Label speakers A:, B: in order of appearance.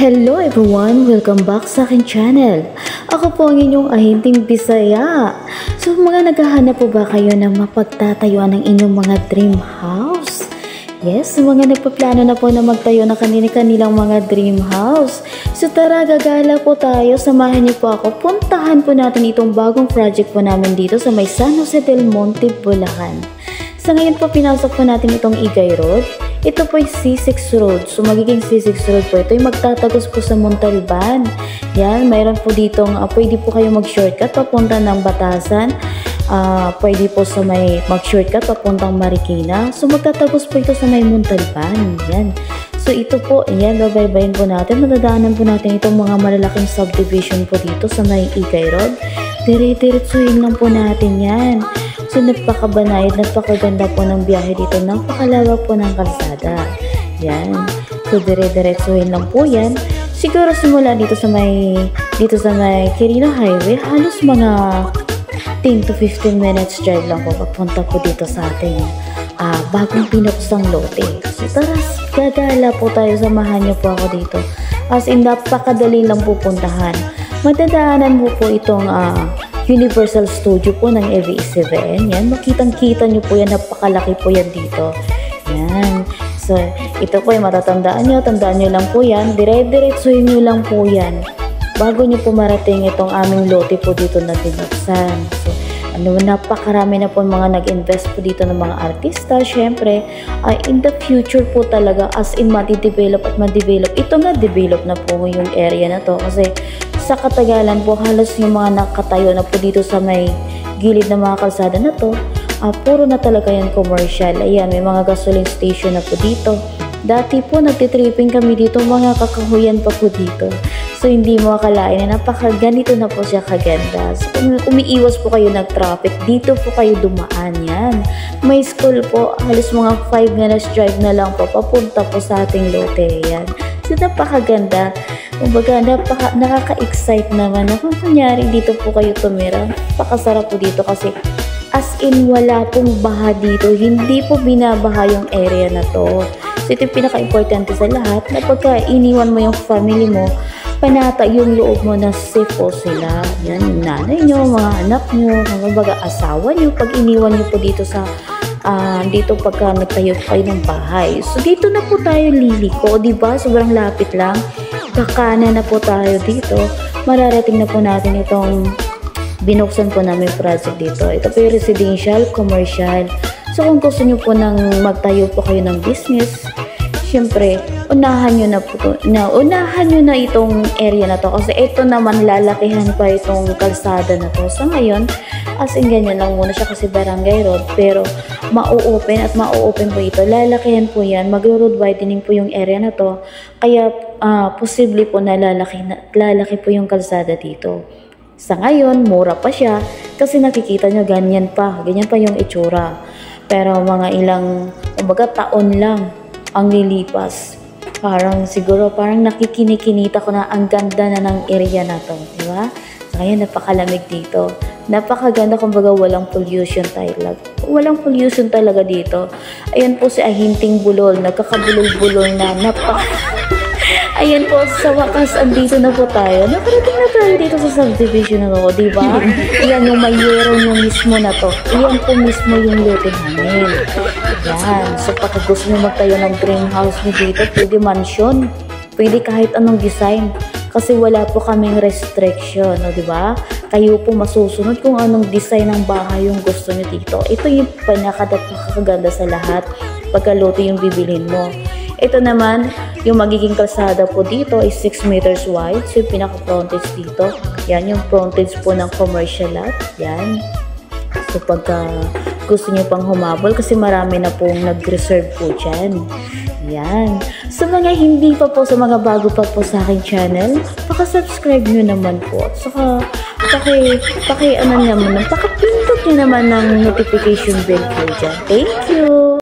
A: Hello everyone! Welcome back sa aking channel. Ako po ang inyong ahinting Bisaya. So mga naghahanap po ba kayo ng mapagtatayuan ng inyong mga dream house? Yes, mga nagpaplano na po na magtayo ng kanilang mga dream house. So tara, gagala po tayo. Samahan niyo po ako. Puntahan po natin itong bagong project po namin dito sa may San Jose del Monte, Bulacan. Sa ngayon po, pinasok po natin itong Igay Road. Ito po ay C6 Road. So, magiging C6 Road po. Ito ay magtatagos po sa Montalban. Yan, mayroon po ditong, pwede po kayo mag-shortcut papunta ng Batasan. Pwede po sa may mag-shortcut papuntang Marikina. So, magtatagos po ito sa may Montalban. Yan. So, ito po, yan, babaybayin po natin. Madadaanan po natin itong mga malalaking subdivision po dito sa may Igay Road. Dire-diretsuhin lang po natin yan. So, napakabanayad, napakaganda po ng biyahe dito. Napakalawak po ng kalsada. Yan. So, dire-diretsuhin lang po yan. Siguro simula dito sa may Quirino Highway, halos mga 10 to 15 minutes drive lang po papunta po dito sa ating bagong pinuksang lote. So, tara, gagala po tayo. Samahan niyo po ako dito. As in, napakadali lang po puntahan. Madadaanan mo po itong Universal Studio po ng ABS-CBN. Yan, makitang-kita nyo po yan. Napakalaki po yan dito. Yan. So, ito po ay matatandaan nyo. Tandaan nyo lang po yan. Dire-diretsuhin nyo lang po yan. Bago nyo po marating itong aming lote po dito na binuksan. So, napakarami na po mga nag-invest po dito ng mga artista. Siyempre, in the future po talaga, as in madi-develop at ma-develop. Ito nga, develop na po yung area na to. Kasi, sa katagalan po, halos yung mga nakatayo na po dito sa may gilid ng mga kalsada na to, puro na talaga yan commercial. Ayan, may mga gasoline station na po dito. Dati po, nagtitripping kami dito, mga kakahuyan pa po dito. So, hindi mo akalain na ganito na po siya kaganda. So, kung umiiwas po kayo ng traffic, dito po kayo dumaan yan. May school po, halos mga 5 minutes drive na lang po, papunta po sa ating lote. Yan. So, napakaganda. Kumbaga, nakaka-excite naman na kung kunyari dito po kayo tumira. Napakasarap po dito kasi as in wala pong baha dito. Hindi po binabaha yung area na to. So, ito yung pinaka-importante sa lahat na pagka iniwan mo yung family mo, panata yung loob mo na safe po sila. Yan, yung nanay nyo, mga anak nyo, kumbaga asawa nyo, pag iniwan nyo po dito sa dito pagka nagtayo kayo ng bahay. So, dito na po tayo liliko, diba? Sobrang lapit lang. Kakanan na po tayo dito. Mararating na po natin itong binuksan po namin project dito. Ito po yung residential, commercial. So, kung gusto nyo po nang magtayo po kayo ng business, syempre, unahan nyo na itong area na to. Kasi ito naman, lalakihan pa itong kalsada na to. Sa ngayon, as in ganyan lang muna siya kasi barangay road. Pero, mau-open po ito. Lalakihan po yan. Mag-road widening po yung area na to. Kaya, posible po na lalaki po yung kalsada dito. Sa ngayon, mura pa siya. Kasi nakikita nyo, ganyan pa yung itsura. Pero mga ilang, taon lang ang lilipas. Siguro nakikinikinita ko na ang ganda na ng area na to, di ba? Kaya napakalamig dito. Napakaganda, kumbaga walang pollution talaga. Walang pollution talaga dito. Ayan po si Ahinting Bulol, nagkakabulol-bulol na Ayan po, sa wakas, andito na po tayo. Nakarating na tayo dito sa subdivision na to, di ba? Yan yung mayroon yung mismo na to. Yan po mismo yung lote namin. Yan. So, pagka gusto nyo magtayo ng dream house nyo dito, pwede mansion. Pwede kahit anong design. Kasi wala po kaming restriction, no, di ba? Kayo po masusunod kung anong design ng bahay yung gusto nyo dito. Ito yung pinakaganda sa lahat pagka lote yung bibilhin mo. Ito naman, yung magiging kalsada po dito ay 6 meters wide. So, yung pinaka-frontage dito, yan yung frontage po ng commercial lot. Yan. So, pagka gusto nyo pang humabol, kasi marami na pong nag-reserve po dyan. Yan. Sa mga hindi pa po, sa mga bago pa po sa aking channel, paka-subscribe nyo naman po. Saka, pakipindot nyo naman ng notification bell po dyan. Thank you!